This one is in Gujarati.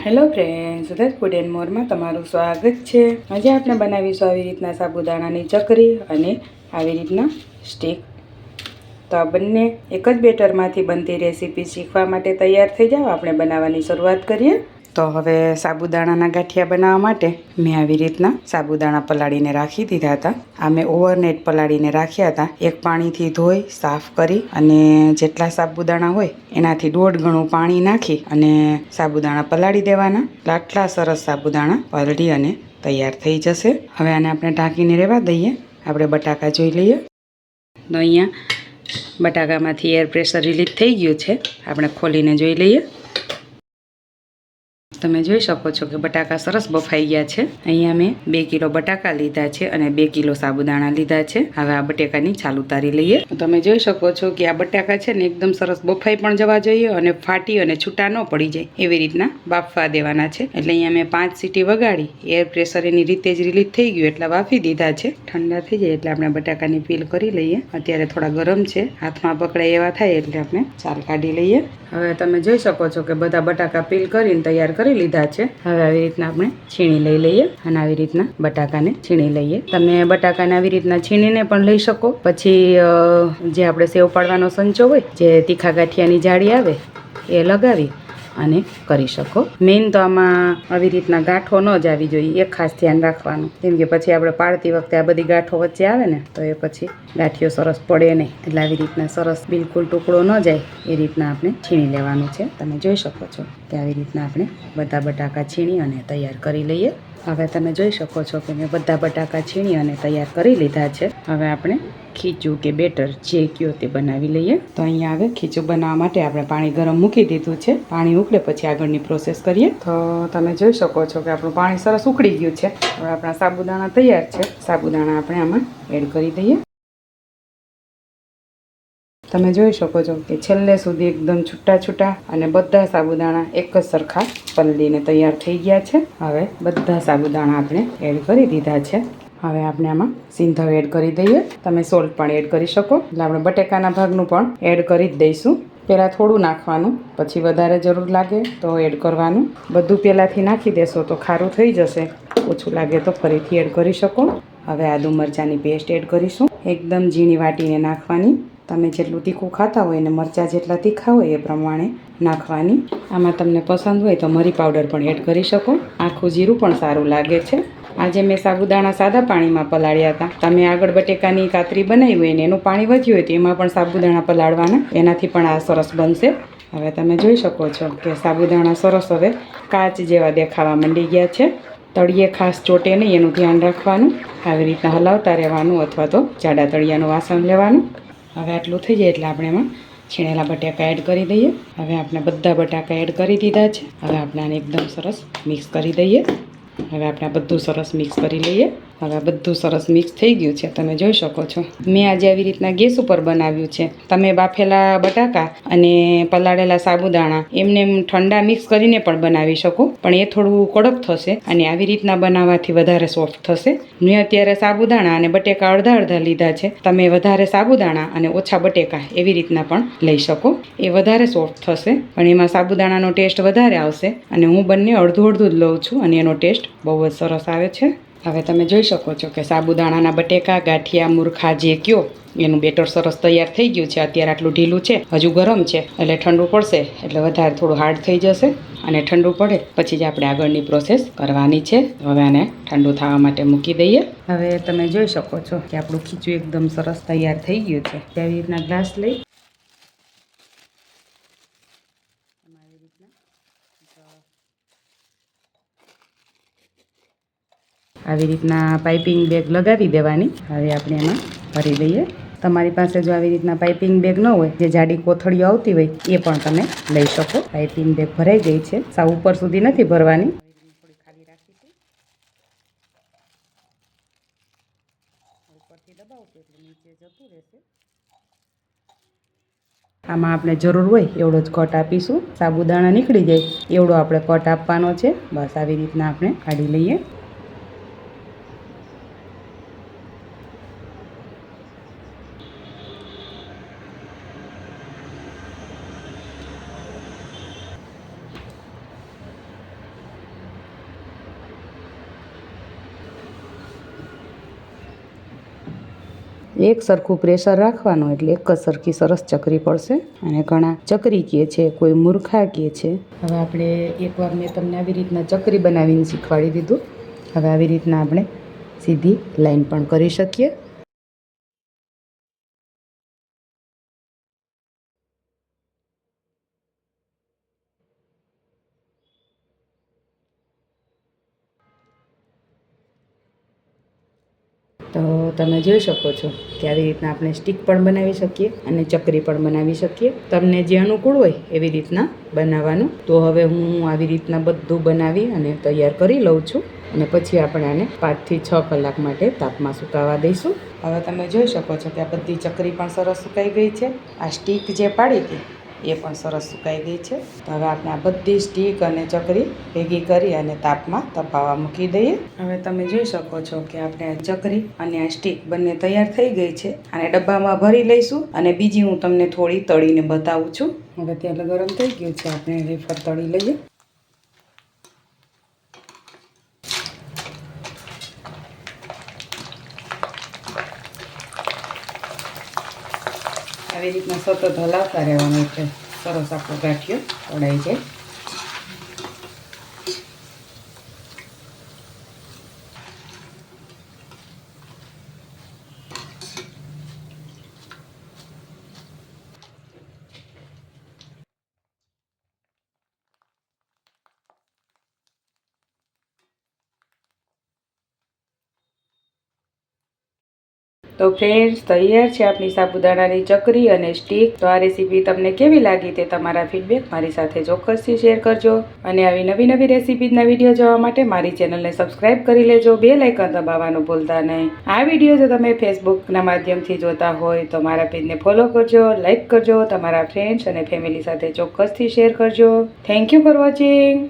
Hello friends, Surat food and મોરમાં તમારું સ્વાગત છે। આજે આપણે બનાવીશું આવી રીતના સાબુદાણાની ચકરી અને આવી રીતના સ્ટીક। તો આ બંને એક જ બેટરમાંથી બનતી રેસીપી શીખવા માટે તૈયાર થઈ જાઓ। આપણે બનાવવાની શરૂઆત કરીએ। તો હવે સાબુદાણાના ગાંઠિયા બનાવવા માટે મેં આવી રીતના સાબુદાણા પલાળીને રાખી દીધા હતા। આ મેં ઓવરનાઇટ પલાળીને રાખ્યા હતા। એક પાણીથી ધોઈ સાફ કરી અને જેટલા સાબુદાણા હોય એનાથી 1.5 ગણું પાણી નાખી અને સાબુદાણા પલાળી દેવાના। આટલા સરસ સાબુદાણા પલળી અને તૈયાર થઈ જશે। હવે આને આપણે ઢાંકીને રહેવા દઈએ। આપણે બટાકા જોઈ લઈએ। તો અહીંયા બટાકામાંથી એર પ્રેશર રિલીઝ થઈ ગયું છે। આપણે ખોલીને જોઈ લઈએ। તમે જોઈ શકો છો કે બટાકા સરસ બફાઈ ગયા છે। અહીંયા મેં 2 કિલો બટાકા લીધા છે અને 2 કિલો સાબુદાણા લીધા છે। હવે આ બટેકાની છાલ ઉતારી લઈએ। તમે જોઈ શકો છો કે આ બટાકા છે ને એકદમ સરસ બફાઈ પણ જવા જોઈએ અને ફાટી અને છૂટા ન પડી જાય એવી રીતના બાફવા દેવાના છે। એટલે અહીંયા મેં 5 સીટી વગાડી એર પ્રેશર એની રીતે જ રિલીઝ થઈ ગયું એટલે બાફી દીધા છે। ઠંડા થઈ જાય એટલે આપણે બટાકાની પીલ કરી લઈએ। અત્યારે થોડા ગરમ છે, હાથમાં પકડાય એવા થાય એટલે આપણે છાલ કાઢી લઈએ। હવે તમે જોઈ શકો છો કે બધા બટાકા પીલ કરીને તૈયાર કરી લીધા છે। હવે આવી રીતના આપણે છીણી લઈ લઈએ અને આવી રીતના બટાકાને છીણી લઈએ। તમે બટાકાને આવી રીતના છીણીને પણ લઈ શકો। પછી જે આપણે સેવ પાડવાનો સંચો હોય, જે તીખા ગાંઠિયાની જાળી આવે એ લગાવી અને કરી શકો। મેઇન તો આમાં આવી રીતના ગાંઠો ન જ આવી જોઈએ, એ ખાસ ધ્યાન રાખવાનું, કેમ કે પછી આપણે પાડતી વખતે આ બધી ગાંઠો વચ્ચે આવે ને તો એ પછી ગાંઠિયો સરસ પડે નહીં। એટલે આવી રીતના સરસ બિલકુલ ટુકડો ન જાય એ રીતના આપણે છીણી લેવાનું છે। તમે જોઈ શકો છો કે આવી રીતના આપણે બધા બટાકા છીણી અને તૈયાર કરી લઈએ। હવે તમે જોઈ શકો છો કે મેં બધા બટાકા છીણી અને તૈયાર કરી લીધા છે। હવે આપણે ખીચું કે બેટર જે કયો તે બનાવી લઈએ। તો અહીંયા હવે ખીચું બનાવવા માટે આપણે પાણી ગરમ મૂકી દીધું છે। પાણી ઉકળે પછી આગળની પ્રોસેસ કરીએ। તો તમે જોઈ શકો છો કે આપણું પાણી સરસ ઉકળી ગયું છે। હવે આપણા સાબુદાણા તૈયાર છે। સાબુદાણા આપણે આમાં એડ કરી દઈએ। તમે જોઈ શકો છો કે છેલ્લે સુધી એકદમ છૂટા છૂટા અને બધા સાબુદાણા એક જ સરખા પલળીને તૈયાર થઈ ગયા છે। હવે બધા સાબુદાણા આપણે એડ કરી દીધા છે। હવે આપણે આમાં સિંધવ એડ કરી દઈએ। તમે સોલ્ટ પણ એડ કરી શકો। એટલે આપણે બટેકાના ભાગનું પણ એડ કરી જ દઈશું। પહેલાં થોડું નાખવાનું, પછી વધારે જરૂર લાગે તો એડ કરવાનું। બધું પહેલાંથી નાખી દેશો તો ખારું થઈ જશે, ઓછું લાગે તો ફરીથી એડ કરી શકો। હવે આદુ મરચાંની પેસ્ટ એડ કરીશું, એકદમ ઝીણી વાટીને નાખવાની। તમે જેટલું તીખું ખાતા હોય ને મરચાં જેટલા તીખા હોય એ પ્રમાણે નાખવાની। આમાં તમને પસંદ હોય તો મરી પાવડર પણ એડ કરી શકો। આખું જીરું પણ સારું લાગે છે। આજે મેં સાબુદાણા સાદા પાણીમાં પલાળ્યા હતા। તમે આગળ બટેકાની કાતરી બનાવી હોય ને એનું પાણી વધ્યું હોય તો એમાં પણ સાબુદાણા પલાળવાના, એનાથી પણ આ સરસ બનશે। હવે તમે જોઈ શકો છો કે સાબુદાણા સરસ હવે કાચ જેવા દેખાવા માંડી ગયા છે। તળિયે ખાસ ચોટે નહીં એનું ધ્યાન રાખવાનું। આવી રીતના હલાવતા રહેવાનું અથવા તો જાડા તળિયાનું વાસણ લેવાનું। હવે આટલું થઈ જાય એટલે આપણે એમાં છીણેલા બટાકા એડ કરી દઈએ। હવે આપણે બધા બટાકા એડ કરી દીધા છે। હવે આપણે આને એકદમ સરસ મિક્સ કરી દઈએ। હવે આપણે આ બધું સરસ મિક્સ કરી લઈએ। હવે આ બધું સરસ મિક્સ થઈ ગયું છે, તમે જોઈ શકો છો। મેં આજે આવી રીતના ગેસ ઉપર બનાવ્યું છે। તમે બાફેલા બટાકા અને પલાળેલા સાબુદાણા એમને ઠંડા મિક્સ કરીને પણ બનાવી શકો, પણ એ થોડું કડક થશે અને આવી રીતના બનાવવાથી વધારે સોફ્ટ થશે। મેં અત્યારે સાબુદાણા અને બટેકા અડધા અડધા લીધા છે। તમે વધારે સાબુદાણા અને ઓછા બટેકા એવી રીતના પણ લઈ શકો, એ વધારે સોફ્ટ થશે, પણ એમાં સાબુદાણાનો ટેસ્ટ વધારે આવશે। અને હું બંને અડધું અડધું જ લઉં છું અને એનો ટેસ્ટ બહુ જ સરસ આવે છે। હવે તમે જોઈ શકો છો કે સાબુદાણાના બટેકા, ગાંઠિયા, મૂર્ખા જે કયો એનું બેટર સરસ તૈયાર થઈ ગયું છે। અત્યારે આટલું ઢીલું છે, હજુ ગરમ છે, એટલે ઠંડુ પડશે એટલે વધારે થોડું હાર્ડ થઈ જશે અને ઠંડુ પડે પછી જ આપણે આગળની પ્રોસેસ કરવાની છે। હવે આને ઠંડુ થવા માટે મૂકી દઈએ। હવે તમે જોઈ શકો છો કે આપણું ખીચું એકદમ સરસ તૈયાર થઈ ગયું છે। આવી રીતના ગ્લાસ લઈ આવી રીતના પાઇપિંગ બેગ લગાવી દેવાની। હવે આપણે એમાં ભરી દઈએ। તમારી પાસે જો આવી રીતના પાઇપિંગ બેગ ન હોય, જે જાડી કોથળીઓ આવતી હોય એ પણ તમે લઈ શકો। પાઇપિંગ બેગ ભરાઈ ગઈ છે, સાવ ઉપર સુધી નથી ભરવાની, થોડી ખાલી રાખીશું। ઉપરથી દબાવશું એટલે નીચે જતું રહેશે। આમાં આપણે જરૂર હોય એવડો જ કટ આપીશું। સાબુદાણા નીકળી જાય એવડો આપણે કટ આપવાનો છે। બસ આવી રીતના આપણે કાઢી લઈએ। એક સરખું પ્રેશર રાખવાનું એટલે એક જ સરખી સરસ ચકરી પડશે. અને ઘણા ચકરી કહે છે, કોઈ મૂર્ખા કહે છે. હવે આપણે એકવાર મેં તમને આવી રીતના ચકરી બનાવીને શીખવાડી દીધું. હવે આવી રીતના આપણે સીધી લાઈન પણ કરી શકીએ. તો તમે જોઈ શકો છો કે આવી રીતના આપણે સ્ટીક પણ બનાવી શકીએ અને ચકરી પણ બનાવી શકીએ. તમને જે અનુકૂળ હોય એવી રીતના બનાવવાનું. તો હવે હું આવી રીતના બધું બનાવી અને તૈયાર કરી લઉં છું અને પછી આપણે આને 5 થી 6 કલાક માટે તાપમાં સુકાવા દઈશું. હવે તમે જોઈ શકો છો કે આ બધી ચકરી પણ સરસ સુકાઈ ગઈ છે. આ સ્ટીક જે પાડી હતી એ પણ સરસ સુકાઈ ગઈ છે. તો હવે આપણે આ બધી સ્ટીક અને ચકરી ભેગી કરી અને તાપમાં તપાવવા મૂકી દઈએ. હવે તમે જોઈ શકો છો કે આપણે આ ચકરી અને આ સ્ટીક બંને તૈયાર થઈ ગઈ છે. અને ડબ્બામાં ભરી લઈશું અને બીજી હું તમને થોડી તળીને બતાવું છું. હવે તેલ ગરમ થઈ ગયું છે, આપણે વેફર તળી લઈએ. આવી રીતના સતત હલાવતા રહેવાનું એટલે સરસ આપણો ગાંઠિયો તળાઈ જાય. તો ફ્રેન્ડ્સ, તૈયાર છે આપણી સાબુદાણાની ચકરી અને સ્ટીક. તો આ રેસીપી તમને કેવી લાગી તે તમારા ફીડબેક મારી સાથે ચોક્કસથી શેર કરજો. અને આવી નવી નવી રેસીપીના વિડીયો જોવા માટે મારી ચેનલને સબસ્ક્રાઇબ કરી લેજો. બેલ આઇકન દબાવવાનું ભૂલતા નહીં. આ વિડીયો જો તમે ફેસબુકના માધ્યમથી જોતા હોય તો મારા પેજને ફોલો કરજો, લાઇક કરજો, તમારા ફ્રેન્ડ્સ અને ફેમિલી સાથે ચોક્કસથી શેર કરજો. Thank you for watching.